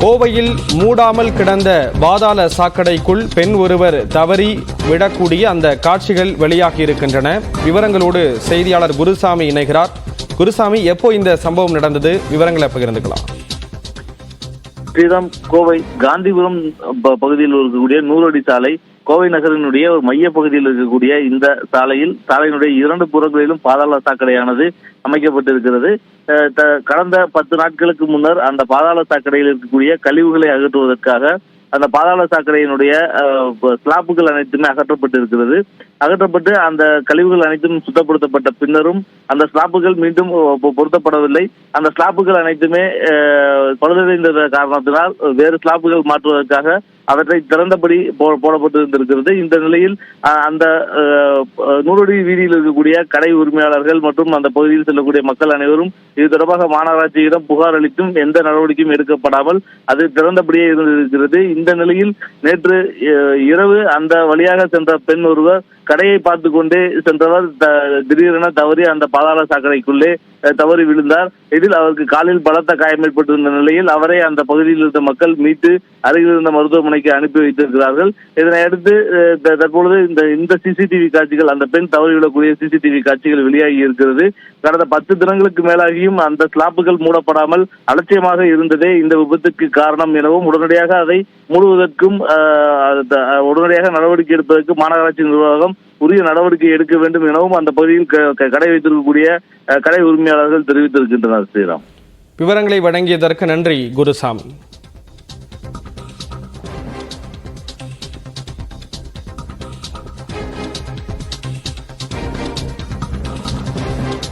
கோவையில் மூடாமல் கிடந்த பாதாள சாக்கடைக்குள் பெண் ஒருவர் தவறி விடக்கூடிய அந்த காட்சிகள் வெளியாகி இருக்கின்றன. விவரங்களோடு செய்தியாளர் குருசாமி இணைகிறார். குருசாமி, எப்போ இந்த சம்பவம் நடந்தது? விவரங்களை பகிர்ந்துக்கலாம். ஸ்ரீராம், கோவை காந்திபுரம் பகுதியில் இருக்கக்கூடிய 100 அடி சாலை, கோவை நகரினுடைய ஒரு மைய பகுதியில் இருக்கக்கூடிய இந்த சாலையினுடைய 2 புறங்களிலும் பாதாள சாக்கடையானது அமைக்கப்பட்டிருக்கிறது. கடந்த 10 நாட்களுக்கு முன்னர் அந்த பாதாள சாக்கடையில் இருக்கக்கூடிய கழிவுகளை அகற்றுவதற்காக அந்த பாதாள சாக்கடையினுடைய ஸ்லாப்புகள் அனைத்துமே அகற்றப்பட்டு அந்த கழிவுகள் அனைத்தும் சுத்தப்படுத்தப்பட்ட பின்னரும் அந்த ஸ்லாப்புகள் மீண்டும் பொருத்தப்படவில்லை. அந்த ஸ்லாப்புகள் அனைத்துமே பழுதடைந்த காரணத்தினால் வேறு ஸ்லாப்புகள் மாற்றுவதற்காக அவற்றை திறந்தபடி போடப்பட்டிருந்திருக்கிறது. இந்த நிலையில் அந்த 100 அடி வீதியில் இருக்கக்கூடிய கடை உரிமையாளர்கள் மற்றும் அந்த பகுதியில் செல்லக்கூடிய மக்கள் அனைவரும் இது தொடர்பாக மாநகராட்சியிடம் புகார் அளித்தும் எந்த நடவடிக்கையும் எடுக்கப்படாமல் அது திறந்தபடியே இருந்திருக்கிறது. இந்த நிலையில் நேற்று இரவு அந்த வழியாக சென்ற பெண் ஒருவர் கடையை பார்த்து கொண்டே சென்றவர் திடீரென தவறி அந்த பாதாள சாக்கடைக்குள்ளே தவறி விழுந்தார். இதில் அவருக்கு காலில் பலத்த காயம் ஏற்பட்டிருந்த நிலையில் அவரை அந்த பகுதியில் இருந்த மக்கள் மீட்டு அருகில் இருந்த மருத்துவமனைக்கு அனுப்பி வைத்திருக்கிறார்கள். இதனை அடுத்து தற்பொழுது இந்த சிசிடிவி காட்சிகள், அந்த பெண் தவறி விடக்கூடிய சிசிடிவி காட்சிகள் வெளியாகி இருக்கிறது. கடந்த 10 தினங்களுக்கு மேலாகியும் அந்த ஸ்லாப்புகள் மூடப்படாமல் அலட்சியமாக இருந்ததே இந்த விபத்துக்கு காரணம் எனவும் உடனடியாக அதை மூடுவதற்கும் உடனடியாக நடவடிக்கை எடுப்பதற்கு மாநகராட்சி நிர்வாகம் உரிய நடவடிக்கை எடுக்க வேண்டும் எனவும் அந்த பகுதியில் கடை வைத்திருக்கக்கூடிய கடை உரிமையாளர்கள் தெரிவித்திருக்கின்றனர். ஸ்ரீராம், விவரங்களை வழங்கியதற்கு நன்றி குருசாமி.